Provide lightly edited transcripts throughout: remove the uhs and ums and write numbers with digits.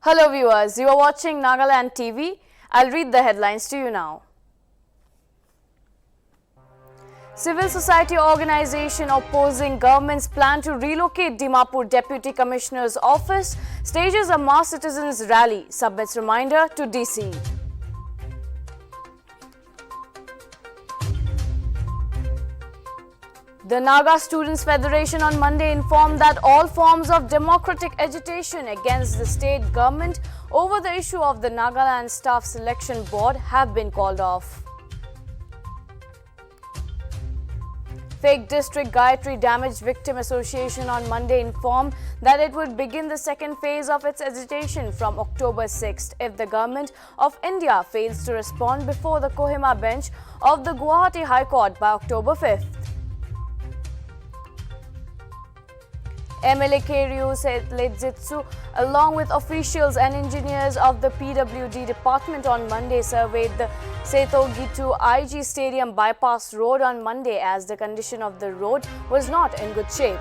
Hello viewers, you are watching Nagaland TV. I'll read the headlines to you now. Civil society organization opposing government's plan to relocate Dimapur Deputy Commissioner's office stages a mass citizens rally, submits reminder to DC. The Naga Students Federation on Monday informed that all forms of democratic agitation against the state government over the issue of the Nagaland Staff Selection Board have been called off. Fake District Gayatri Damage Victim Association on Monday informed that it would begin the second phase of its agitation from October 6th if the Government of India fails to respond before the Kohima bench of the Guwahati High Court by October 5th. MLA Kiriu Lejitsu, along with officials and engineers of the PWD department on Monday, surveyed the Setogi to IG Stadium bypass road on Monday as the condition of the road was not in good shape.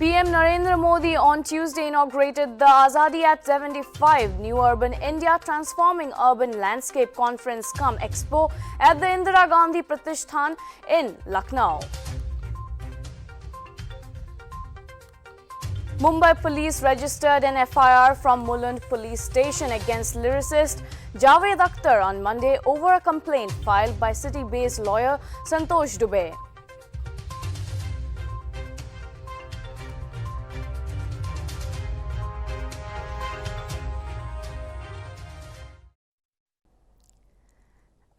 PM Narendra Modi on Tuesday inaugurated the Azadi at 75 New Urban India Transforming Urban Landscape Conference cum Expo at the Indira Gandhi Pratishthan in Lucknow. Mumbai police registered an FIR from Mulund police station against lyricist Javed Akhtar on Monday over a complaint filed by city-based lawyer Santosh Dubey.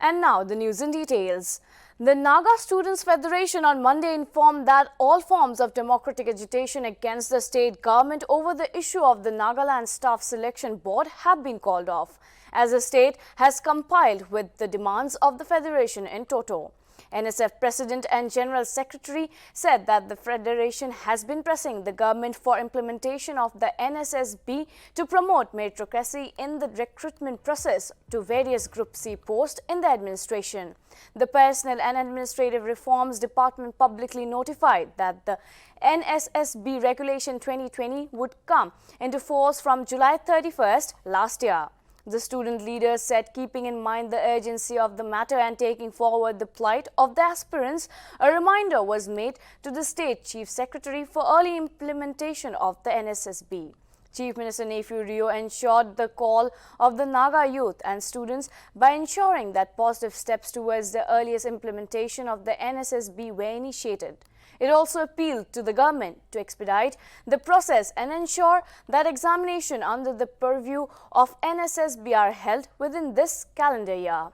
And now the news in details. The Naga Students Federation on Monday informed that all forms of democratic agitation against the state government over the issue of the Nagaland Staff Selection Board have been called off, as the state has complied with the demands of the federation in toto. NSF President and General Secretary said that the Federation has been pressing the government for implementation of the NSSB to promote meritocracy in the recruitment process to various Group C posts in the administration. The Personnel and Administrative Reforms Department publicly notified that the NSSB Regulation 2020 would come into force from July 31st last year. The student leaders said, keeping in mind the urgency of the matter and taking forward the plight of the aspirants, a reminder was made to the State Chief Secretary for early implementation of the NSSB. Chief Minister Nltv Rio ensured the call of the Naga youth and students by ensuring that positive steps towards the earliest implementation of the NSSB were initiated. It also appealed to the government to expedite the process and ensure that examination under the purview of NSSB are held within this calendar year.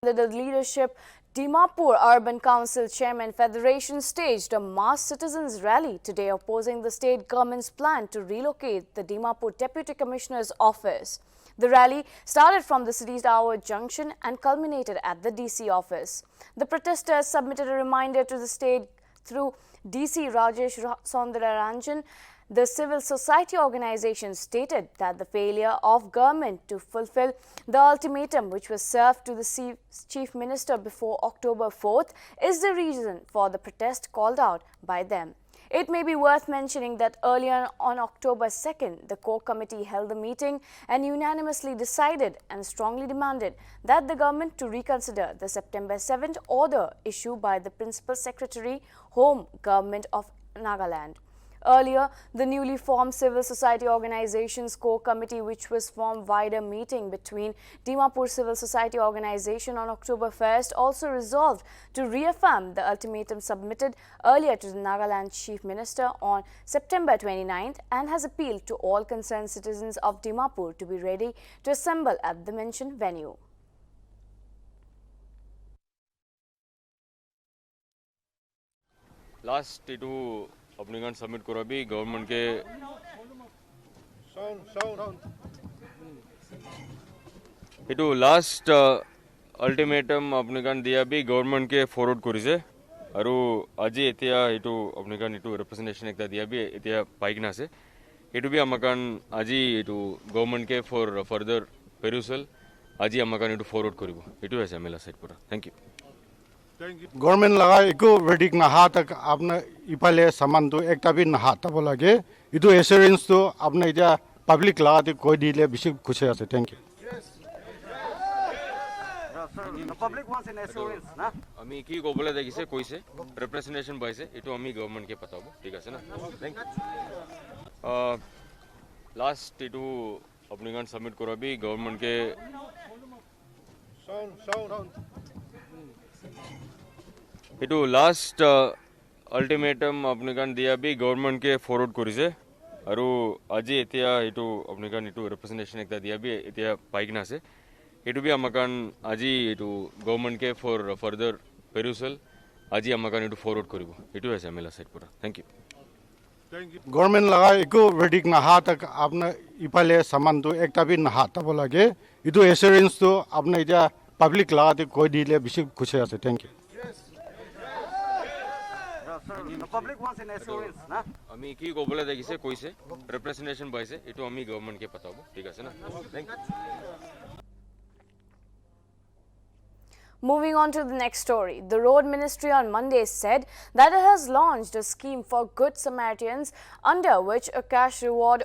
Under the leadership, Dimapur Urban Council Chairman Federation staged a mass citizens rally today opposing the state government's plan to relocate the Dimapur Deputy Commissioner's office. The rally started from the City Tower Junction and culminated at the DC office. The protesters submitted a reminder to the state through DC Rajesh Soundararanjan. The civil society organization stated that the failure of government to fulfill the ultimatum which was served to the Chief Minister before October 4th is the reason for the protest called out by them. It may be worth mentioning that earlier on October 2nd, the core committee held a meeting and unanimously decided and strongly demanded that the government to reconsider the September 7th order issued by the Principal Secretary, Home Government of Nagaland. Earlier, the newly formed civil society organization's core committee, which was formed via a meeting between Dimapur Civil Society Organization on October 1st, also resolved to reaffirm the ultimatum submitted earlier to the Nagaland Chief Minister on September 29th and has appealed to all concerned citizens of Dimapur to be ready to assemble at the mentioned venue. Last to अपनी gun submit करो अभी government के इटू last ultimatum अपनी gun दिया भी government के forward करी से আৰু আজি এতিয়া এইটো আপোনাক এইটো ৰিপ্ৰেজেণ্টেশ্যন একটা দিয়া বি এতিয়া পাই কিনা আছে এইটো বি আমাক আজি এইটো গভৰ্ণমেণ্টকে ফৰ ফাৰ্দাৰ পেৰুচেল আজি আমাক এইটো ফৰৱাৰ্ড কৰিব এইটো আছে মেলা সাইড পৰা থ্যাংক ইউ गवर्नमेंट लगा एको वेडिक नहा तक आपने इफाले सामान तो एक तभी नहा तब लगे इतो एश्योरेंस तो आपने इधर पब्लिक लगा तो कोई दिले बिल्कुल खुश है thank you Public wants an assurance, na? আমি কি ক'বলৈ দেখিছে কৈছে ৰিপ্ৰেজেণ্টেশ্যন পাইছে এইটো আমি গভৰ্ণমেণ্টকে পঠাব ঠিক আছে না থ্যাংক ইউ লাষ্ট এইটো আপুনি সাবমিট কৰাবি গভৰ্ণমেণ্টকে এইটো লাষ্ট আল্টিমেটাম আপুনি দিয়া বি গভৰ্ণমেণ্টকে ফৰৱাৰ্ড কৰিছে আৰু আজি এতিয়া এইটো আপুনি এইটো ৰিপ্ৰেজেণ্টেশ্যন একটা দিয়া বি এতিয়া পাই কিনা আছে এইটো বি আমাক আজি এইটো গভৰ্ণমেণ্টকে ফৰ ফাৰ্দাৰ পেৰুচেল আজি আমাক এইটো ফৰৱাৰ্ড কৰিব এইটো আছে মেলা সাইড পৰা থ্যাংক ইউ गवर्नमेंट लगा एको वेडिक नहा तक आपने इफाले सामान तो एक तभी नहा तब लगे इतो एश्योरेंस तो आपने इधर पब्लिक लगा तो कोई दिले बिल्कुल खुश है thank you The public wants an assurance, na? আমি কি ক'বলৈ দেখিছে কৈছে ৰিপ্ৰেজেণ্টেশ্যন পাইছে এইটো আমি গভৰ্ণমেণ্টকে পঠাব ঠিক আছে না thank you Moving on to the next story, the Road Ministry on Monday said that it has launched a scheme for Good Samaritans under which a cash award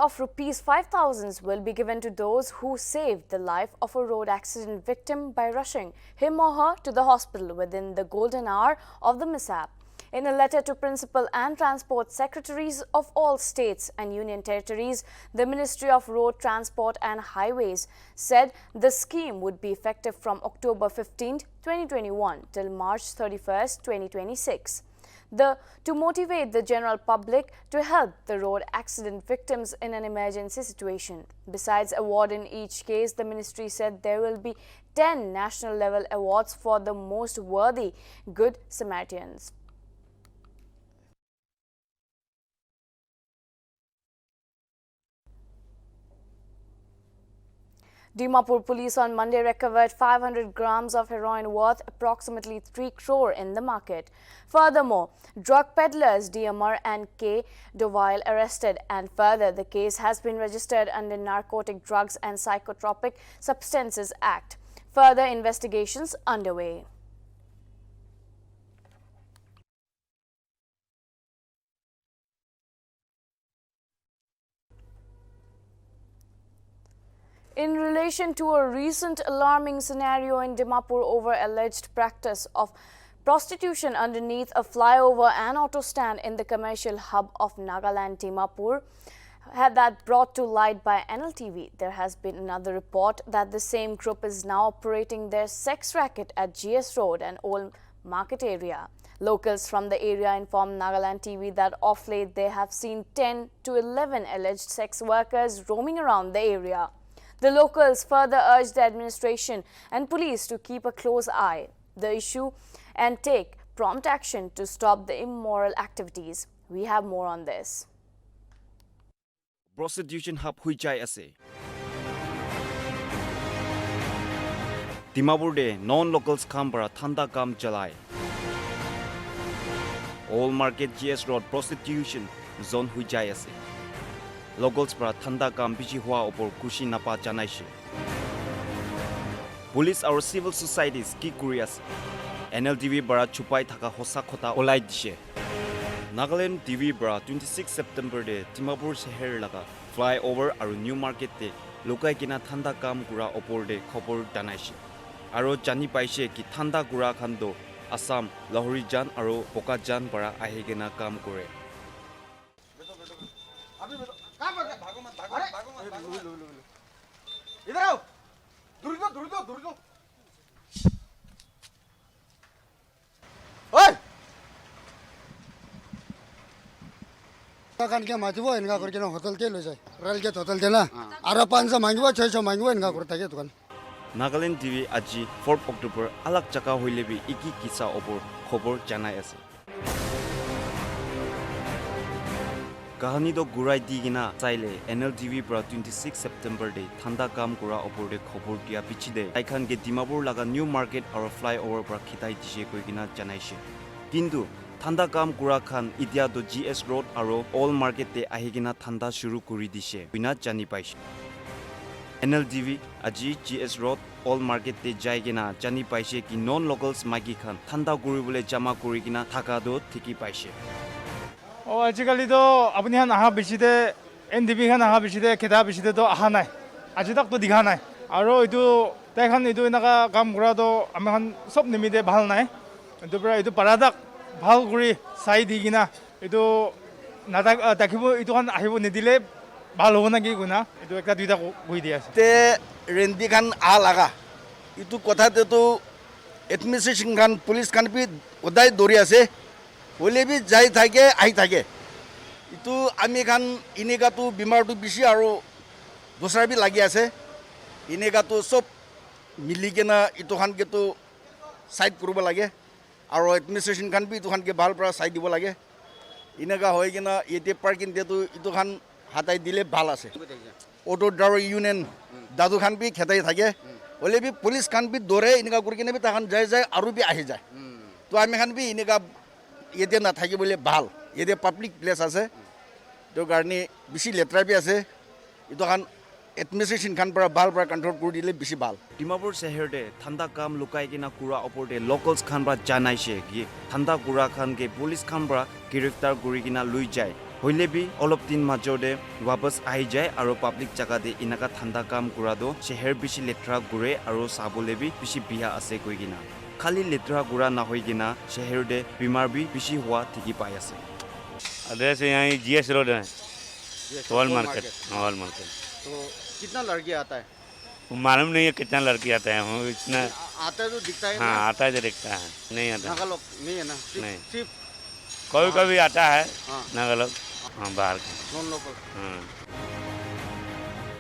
of rupees 5,000 will be given to those who saved the life of a road accident victim by rushing him or her to the hospital within the golden hour of the mishap. In a letter to Principal and Transport Secretaries of all states and union territories, the Ministry of Road Transport and Highways said the scheme would be effective from October 15, 2021 till March 31st, 2026. To motivate the general public to help the road accident victims in an emergency situation. Besides award in each case, the ministry said there will be 10 national level awards for the most worthy Good Samaritans. Dimapur police on Monday recovered 500 grams of heroin worth approximately 3 crore in the market. Furthermore, drug peddlers DMR and K. Dovile arrested, and further the case has been registered under Narcotic Drugs and Psychotropic Substances Act. Further investigations underway. In relation to a recent alarming scenario in Dimapur over alleged practice of prostitution underneath a flyover and auto stand in the commercial hub of Nagaland, Dimapur, had that brought to light by Nltv, there has been another report that the same group is now operating their sex racket at GS Road and Old Market area. Locals from the area informed Nagaland TV that of late they have seen 10 to 11 alleged sex workers roaming around the area. The locals further urged the administration and police to keep a close eye on the issue and take prompt action to stop the immoral activities. We have more on this. Prostitution hub hui chai ase. Dimapur de non-locals kam para thanda kam chalai. All market GS Road prostitution zone hui chai ase. Locals para thanda kam bichi hua opor kushi napa janaishe. Police or civil societies ki kuri ase. Nltv bara chupai thaka hosa khota olai dishe. Nagaland TV bara 26 September de Dimapur शहर लगा flyover और new market te lokai kina thanda kam kura opor de khobor danaise aro jani paise ki thanda kura khan do Assam Lahori jan aro Poka jan bara ahigena kam kore. इधर आओ दूर दो ओए kan ke majibo enga korke no hotel ke lo jai rel ke hotel ke na aro 500 mangibo 600 mangibo enga korta ke tukan Nagaland TV aji 4 October alak jaka hoile bi iki kisa opor khobor janai ase. Kahani do gurai digina saile NLTV pra 26 September day thanda kam kura opor de khobor dia pichide aikhan ge Dimapur laga new market or flyover pra khitai dise koigina janaise kintu thanda kam kura khan idia do GS road aro all market te ahigina thanda shuru kuri dise bina jani paise NLTV aji GS road all market te jaigina jani paise ki non locals magi khan thanda guri bole jama kuri gina thaka do thiki paise আজিকালিতো আপুনি হান আহা বেছিতে NTV খান আহা বেছিতে খেদা বেছিতেতো অহা নাই আজি তাকতো দেখা নাই আৰু এইটো তাইখান এইটো এনেকুৱা কাম কৰাটো আমি খান চব নিমিতে ভাল নাই এইটো পৰা এইটো পাৰাদাক ভাল কৰি চাই দি কিনা এইটো দেখিব এইটো খান আহিব নিদিলে ভাল হ'ব নেকি কোনা এইটো একটা দুইটা কৈ দি আছে তে ৰেন্দি খান আ লাগা এইটো কথাতেতো এডমিনিষ্ট্ৰেশ্যন খান পুলিচ খান বি সদায় দৌৰি আছে হলে বি যাই থাকে আহি থাকে ইটো আমি খান এনেকাটো বেমাৰটো বেছি আৰু দোসৰা বি লাগি আছে এনেকাটো চব মিলি কিনা ইটো খানকেতো চাইড কৰিব লাগে আৰু এডমিনিষ্ট্ৰেশ্যন খান বি ইটো খানকে ভাল পৰা চাই দিব লাগে এনেকা হৈ কিনা এতিয়া পাৰ্কিং দিয়াটো ইটো খান হাতাই দিলে ভাল আছে অটো ড্ৰাইভাৰ ইউনিয়ন দাদু খান বি খেদাই থাকে হলে বি পুলিচ খান বি দৌৰে এনেকা কৰি কিনে বি তাখান যায় আৰু বি আহি যায় তো আমি খান বি এনেকা এতিয়া নাথাকিবলৈ ভাল এতিয়া পাব্লিক প্লেচ আছে তো কাৰণে বেছি লেতেৰা বি আছে এইটো খান এডমিনিষ্ট্ৰেশ্যন খান পৰা ভাল পৰা কণ্ট্ৰল কৰি দিলে বেছি ভাল Dimapur শহর de thanda kam lukai kina kura opor de locals khan bra janaise ki thanda kura khan ke police khan bra giriftar guri kina lui jai hoile bi olop din major de wapas ahi jai aro public jaga de inaka thanda kam kura do shehar bishi letra gure aro sabole bi bishi biha ase koi kina khali letra gura na hoi kina shehar de bimar bi bishi hua thiki pai ase address यहाँ GS road है all market तो कितना लड़की आता है मालूम नहीं है कितना लड़की आता है वो इतना आता है तो दिखता है हाँ आता है तो दिखता है नहीं आता नागा लोग नहीं है ना नहीं। सिर्फ कभी कभी आता है हाँ। नागा लोग हाँ बाहर के नॉन लोकल हाँ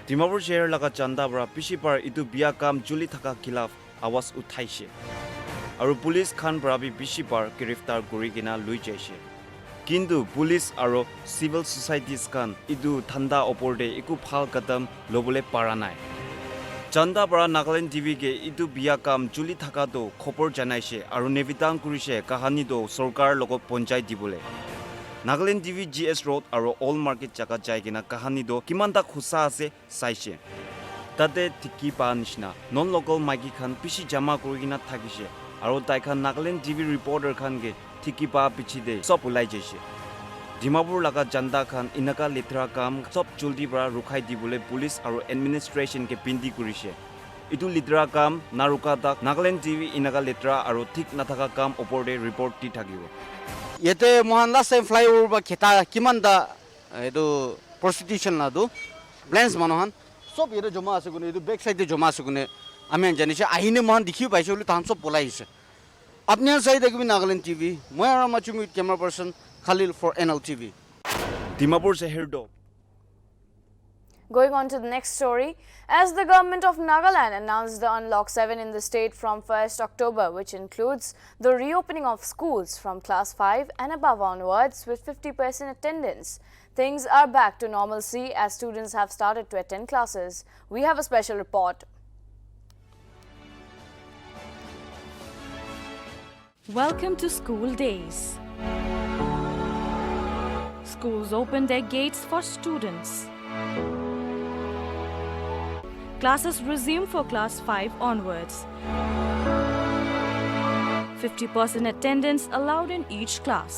Dimapur शहर लगा चंदा बरा पिछी पर इतु बिया काम जुली थका खिलाफ आवाज उठाइसे और पुलिस खान बरा भी पिछी पर गिरफ्तार गुरी किना लुई जाइसे किंतु पुलिस और सिविल सोसाइटीज खान इतु ठंडा ओपर दे इकु फाल कदम लोबले पारा नाय चंदा बरा नागालैंड टीवी के इतु बिया काम जुली थका दो खबर जनाइसे और निवेदन करिसे कहानी दो सरकार लोग पंचायत दिबले नागालैंड टीवी GS रोड और ऑल मार्केट जगह जायकिना कहानी दो किमान तक खुसा आसे साइसे ताते थिकी पा निशना नॉन लोकल माइकी खान पिसी जमा करिना थाकिसे और ताइखान नागालैंड टीवी रिपोर्टर खान के थिकी पा पिछि दे सब उलाई जैसे डिमापुर लगा जनता खान इनका लेथरा काम सब जल्दी बरा रुखाई दिबले पुलिस और एडमिनिस्ट्रेशन के पिंदी करिसे इतु लेथरा काम नारुका तक नागालैंड टीवी इनका लेथरा और ठीक नाथका काम ओपर दे रिपोर्ट टी থাকিব येते मोहन लास्ट टाइम फ्लाईओवर बा खेता किमान दा एदो प्रोस्टिट्यूशन ना दो ब्लेंस मनोहन सब येते जमा আছে কোনে এদো ব্যাক সাইডে জমা আছে কোনে আমি জানিছে আহিনে মোহন দেখিও পাইছে বলি তাহন সব পলাইছে আপনি সাই দেখবি নাগাল্যান্ড টিভি মই আর মাচুমি camera person Khalil for NLTV Dimapur शहर दो Going on to the next story, as the government of Nagaland announced the Unlock 7 in the state from 1st October, which includes the reopening of schools from class 5 and above onwards with 50% attendance. Things are back to normalcy as students have started to attend classes. We have a special report. Welcome to school days. Schools open their gates for students. Classes resume for class 5 onwards. 50% attendance allowed in each class.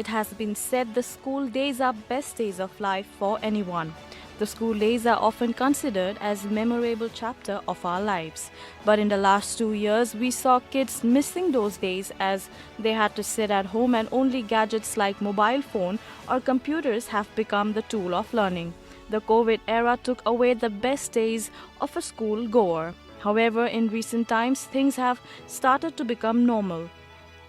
It has been said the school days are best days of life for anyone. The school days are often considered as a memorable chapter of our lives. But in the last 2 years, we saw kids missing those days as they had to sit at home and only gadgets like mobile phone or computers have become the tool of learning. The COVID era took away the best days of a school goer. However, in recent times, things have started to become normal.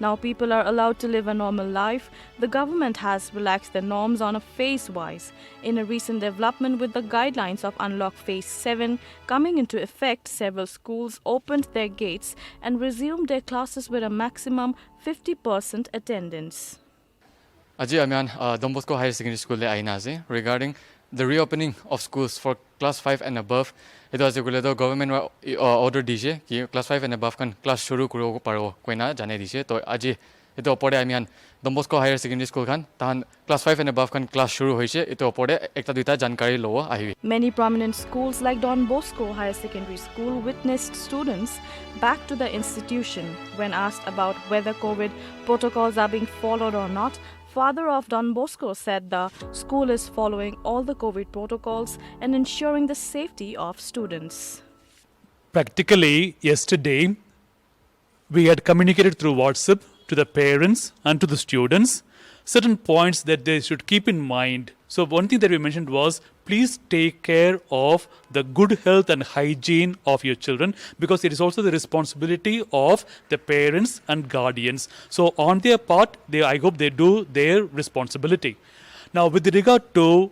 Now people are allowed to live a normal life. The government has relaxed the norms on a phase-wise. In a recent development with the guidelines of Unlock Phase 7 coming into effect, several schools opened their gates and resumed their classes with a maximum 50% attendance. Aji amian Don Bosco Higher Secondary School le aina ase regarding the reopening of schools for class 5 and above. Ito ase kule to government order dise ki class 5 and above kan class shuru kuro paro koina jane dise to aji ito opore amian Don Bosco Higher Secondary School kan tan class 5 and above kan class shuru hoise ito opore ekta duita jankari lowo ahibi. Many prominent schools like Don Bosco Higher Secondary School witnessed students back to the institution. When asked about whether COVID protocols are being followed or not, father of Don Bosco said the school is following all the COVID protocols and ensuring the safety of students. Practically, yesterday, we had communicated through WhatsApp to the parents and to the students certain points that they should keep in mind. So one thing that we mentioned was, please take care of the good health and hygiene of your children, because it is also the responsibility of the parents and guardians. So on their part, I hope they do their responsibility. Now, with regard to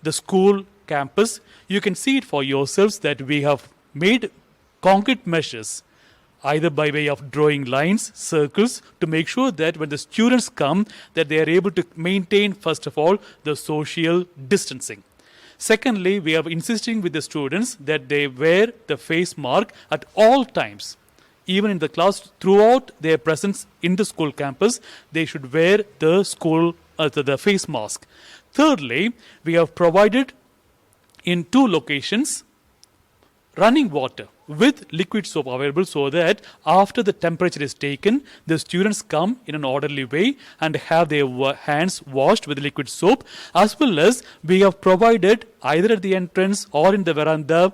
the school campus, you can see it for yourselves that we have made concrete measures, either by way of drawing lines, circles, to make sure that when the students come, that they are able to maintain, first of all, the social distancing. Secondly, we are insisting with the students that they wear the face mask at all times. Even in the class, throughout their presence in the school campus, they should wear the face mask. Thirdly, we have provided in 2 locations running water with liquid soap available, so that after the temperature is taken, the students come in an orderly way and have their hands washed with liquid soap, as well as we have provided either at the entrance or in the veranda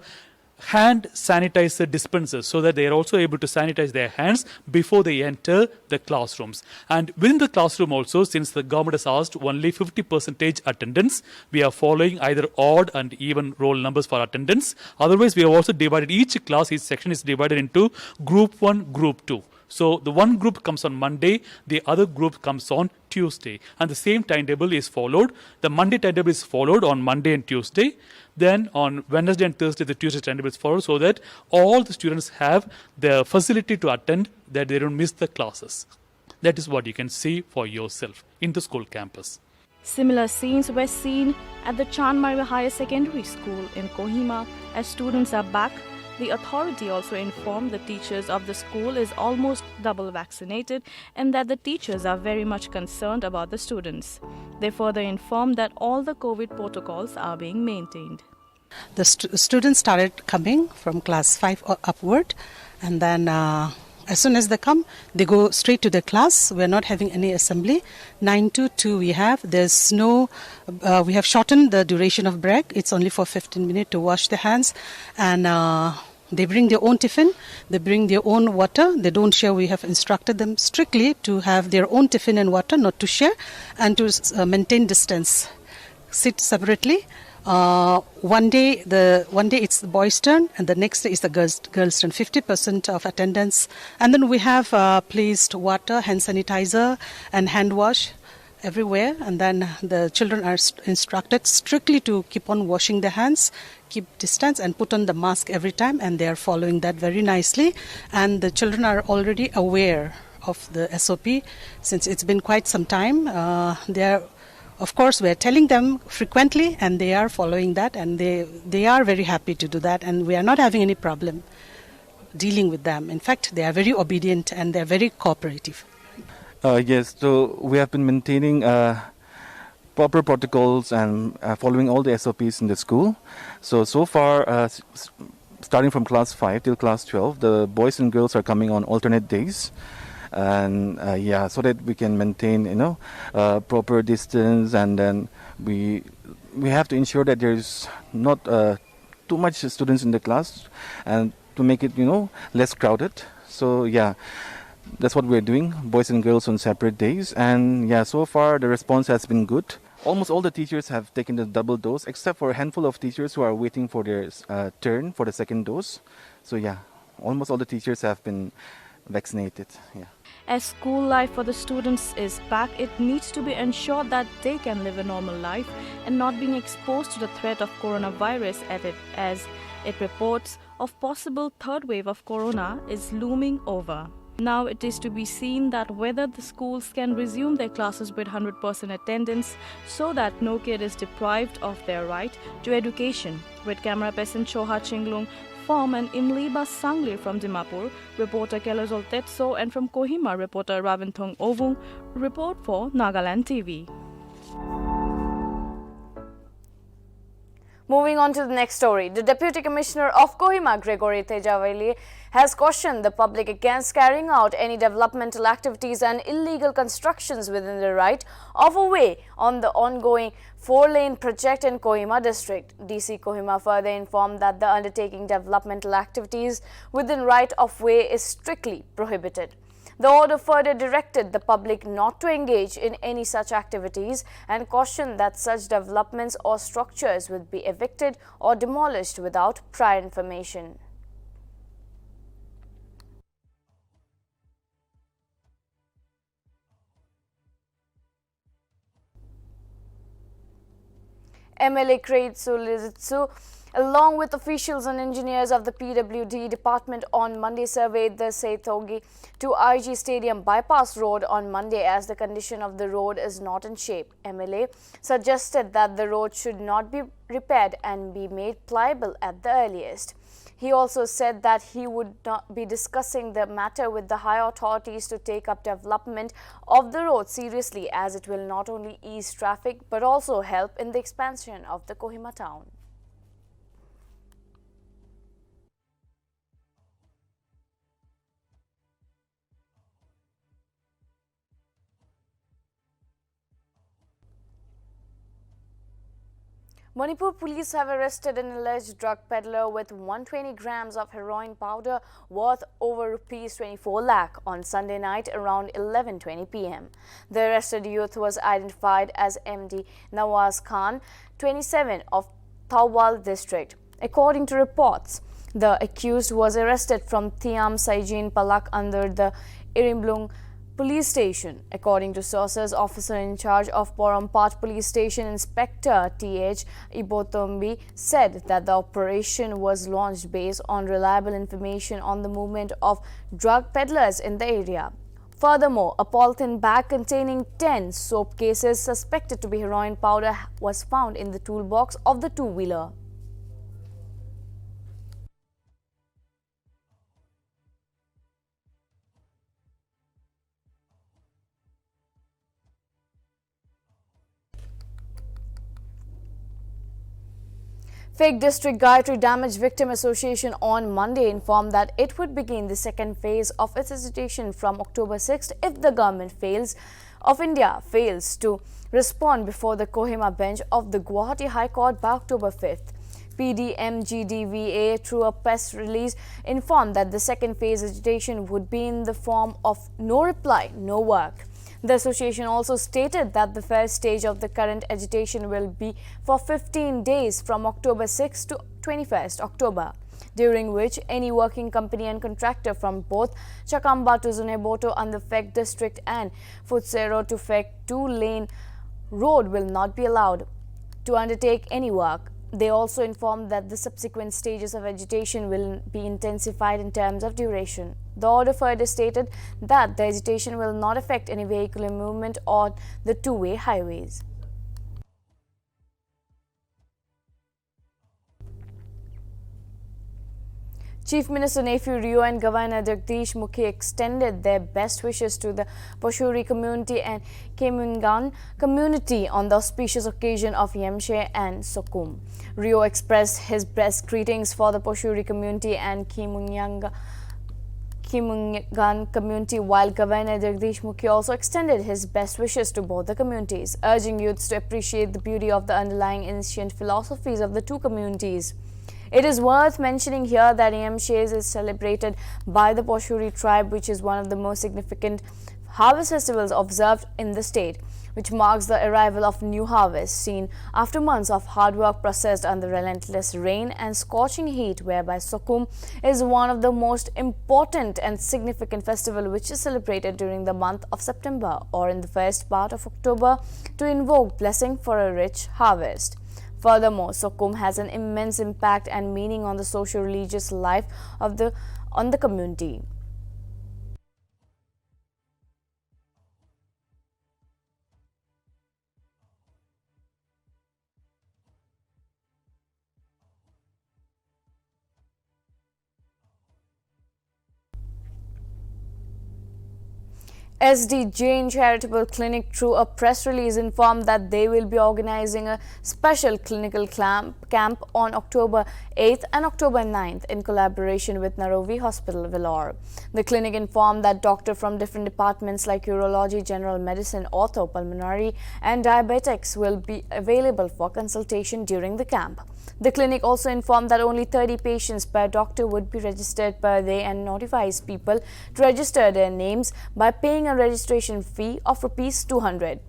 hand sanitizer dispensers, so that they are also able to sanitize their hands before they enter the classrooms. And within the classroom also, since the government has asked only 50% attendance, we are following either odd and even roll numbers for attendance. Otherwise, we have also divided each section is divided into group 1, group 2. So the one group comes on Monday, the other group comes on Tuesday, and the same timetable is followed. The Monday timetable is followed on Monday and Tuesday. Then on Wednesday and Thursday, the Tuesday timetable is followed, so that all the students have the facility to attend, that they don't miss the classes. That is what you can see for yourself in the school campus. Similar scenes were seen at the Chanmarga Higher Secondary School in Kohima. As students are back, the authority also informed the teachers of the school is almost double vaccinated and that the teachers are very much concerned about the students. They further informed that all the COVID protocols are being maintained. The students started coming from class 5 or upward, and then as soon as they come, they go straight to the class. We are not having any assembly. 9 to 2 we have. There's no, we have shortened the duration of break. It's only for 15 minutes to wash their hands, and they bring their own tiffin, they bring their own water, they don't share. We have instructed them strictly to have their own tiffin and water, not to share, and to maintain distance. Sit separately. One day it's the boys' turn, and the next day is the girls' turn. 50% of attendance, and then we have placed water, hand sanitizer, and hand wash everywhere. And then the children are instructed strictly to keep on washing their hands, keep distance, and put on the mask every time. And they are following that very nicely. And the children are already aware of the SOP since it's been quite some time. Of course, we are telling them frequently, and they are following that, and they are very happy to do that, and we are not having any problem dealing with them. In fact, they are very obedient and they are very cooperative. Yes, so we have been maintaining proper protocols and following all the SOPs in the school. So far, starting from class 5 till class 12, the boys and girls are coming on alternate days. And so that we can maintain, proper distance, and then we have to ensure that there's not too much students in the class, and to make it, less crowded. So that's what we're doing, boys and girls on separate days. And so far the response has been good. Almost all the teachers have taken the double dose, except for a handful of teachers who are waiting for their turn for the second dose. So almost all the teachers have been vaccinated. As school life for the students is back, it needs to be ensured that they can live a normal life and not being exposed to the threat of coronavirus as it reports of possible third wave of corona is looming over. Now it is to be seen that whether the schools can resume their classes with 100% attendance so that no kid is deprived of their right to education. With camera person Choha Chinglung Form and Imliba Sanglir from Dimapur, reporter Kelazol Tetso, and from Kohima, reporter Ravinthong Ovung, report for Nagaland TV. Moving on to the next story, the Deputy Commissioner of Kohima, Gregory Tejavali, has cautioned the public against carrying out any developmental activities and illegal constructions within the right of a way on the ongoing 4-lane project in Kohima district. DC Kohima further informed that the undertaking developmental activities within right of way is strictly prohibited. The order further directed the public not to engage in any such activities and cautioned that such developments or structures will be evicted or demolished without prior information. MLA Craig Sulizitsu, along with officials and engineers of the PWD department on Monday, surveyed the Seithogi to RG Stadium bypass road on Monday as the condition of the road is not in shape. MLA suggested that the road should not be repaired and be made pliable at the earliest. He also said that he would not be discussing the matter with the high authorities to take up development of the road seriously, as it will not only ease traffic but also help in the expansion of the Kohima town. Manipur police have arrested an alleged drug peddler with 120 grams of heroin powder worth over Rs 24 lakh on Sunday night around 11:20 p.m. The arrested youth was identified as MD Nawaz Khan, 27, of Thawbal district. According to reports, the accused was arrested from Thiam Saijin Palak under the Irimblung police station. According to sources, officer in charge of Porampat police station, Inspector T.H. Ibotombi, said that the operation was launched based on reliable information on the movement of drug peddlers in the area. Furthermore, a polythene bag containing 10 soap cases suspected to be heroin powder was found in the toolbox of the two-wheeler. Fake District Gayatri Damage Victim Association on Monday informed that it would begin the second phase of its agitation from October 6th if the government of India fails to respond before the Kohima bench of the Guwahati High Court by October 5th. PDMGDVA, through a press release, informed that the second phase agitation would be in the form of no reply, no work. The association also stated that the first stage of the current agitation will be for 15 days from October 6 to 21st October, during which any working company and contractor from both Chakamba to Zuneboto and the Fek district and Futsero to Fek 2-lane road will not be allowed to undertake any work. They also informed that the subsequent stages of agitation will be intensified in terms of duration. The order further stated that the agitation will not affect any vehicular movement on the two-way highways. Chief Minister Nephew Rio and Governor Jagdish Mukhi extended their best wishes to the Poshuri community and Kemungan community on the auspicious occasion of Yemshe and Sokum. Rio expressed his best greetings for the Poshuri community and Kemungan community, while Governor Jagdish Mukhi also extended his best wishes to both the communities, urging youths to appreciate the beauty of the underlying ancient philosophies of the two communities. It is worth mentioning here that Yemshes is celebrated by the Poshuri tribe, which is one of the most significant harvest festivals observed in the state, which marks the arrival of new harvest seen after months of hard work processed under relentless rain and scorching heat, whereby Sokum is one of the most important and significant festival which is celebrated during the month of September or in the first part of October to invoke blessing for a rich harvest. Furthermore, Sokum has an immense impact and meaning on the socio-religious life of the community. SD Jain Charitable Clinic, through a press release, informed that they will be organizing a special clinical camp on October 8th and October 9th in collaboration with Nltv Hospital, Vellore. The clinic informed that doctors from different departments like urology, general medicine, ortho, pulmonary and diabetics will be available for consultation during the camp. The clinic also informed that only 30 patients per doctor would be registered per day and notifies people to register their names by paying a registration fee of Rs 200.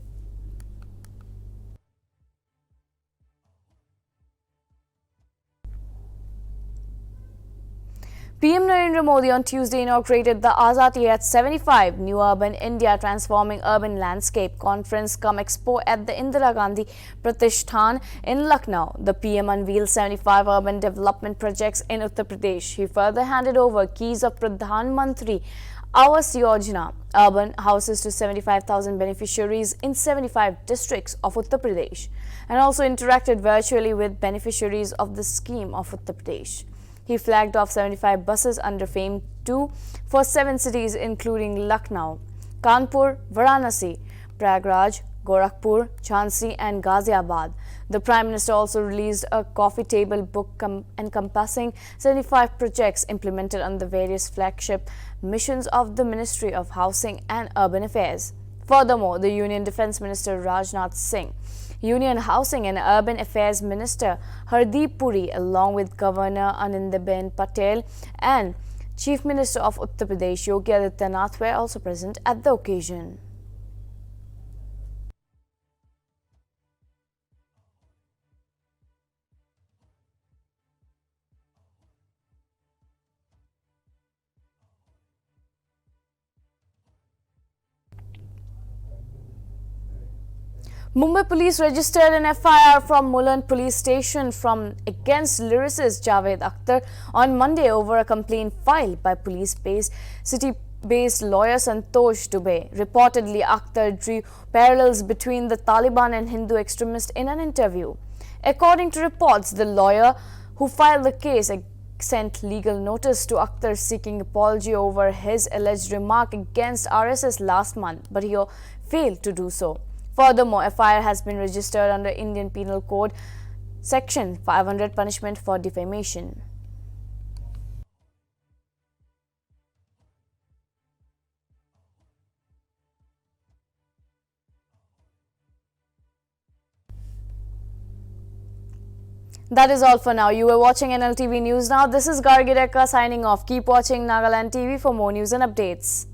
PM Narendra Modi on Tuesday inaugurated the Azadi at 75 New Urban India Transforming Urban Landscape Conference cum Expo at the Indira Gandhi Pratishthan in Lucknow. The PM unveiled 75 urban development projects in Uttar Pradesh. He further handed over keys of Pradhan Mantri Awas Yojana urban houses to 75,000 beneficiaries in 75 districts of Uttar Pradesh and also interacted virtually with beneficiaries of the scheme of Uttar Pradesh. He flagged off 75 buses under FAME 2 for 7 cities including Lucknow, Kanpur, Varanasi, Prayagraj, Gorakhpur, Jhansi and Ghaziabad. The Prime Minister also released a coffee table book encompassing 75 projects implemented under various flagship missions of the Ministry of Housing and Urban Affairs. Furthermore, the Union Defence Minister Rajnath Singh, Union Housing and Urban Affairs Minister Hardeep Puri, along with Governor Anandiben Patel and Chief Minister of Uttar Pradesh Yogi Adityanath were also present at the occasion. Mumbai police registered an FIR from Mulund police station against lyricist Javed Akhtar on Monday over a complaint filed by police-based city-based lawyer Santosh Dubey. Reportedly, Akhtar drew parallels between the Taliban and Hindu extremists in an interview. According to reports, the lawyer who filed the case sent legal notice to Akhtar seeking apology over his alleged remark against RSS last month, but he failed to do so. Furthermore, FIR has been registered under Indian Penal Code Section 500 punishment for defamation. That is all for now. You were watching Nltv News Now. This is Gargi Rekka signing off. Keep watching Nagaland TV for more news and updates.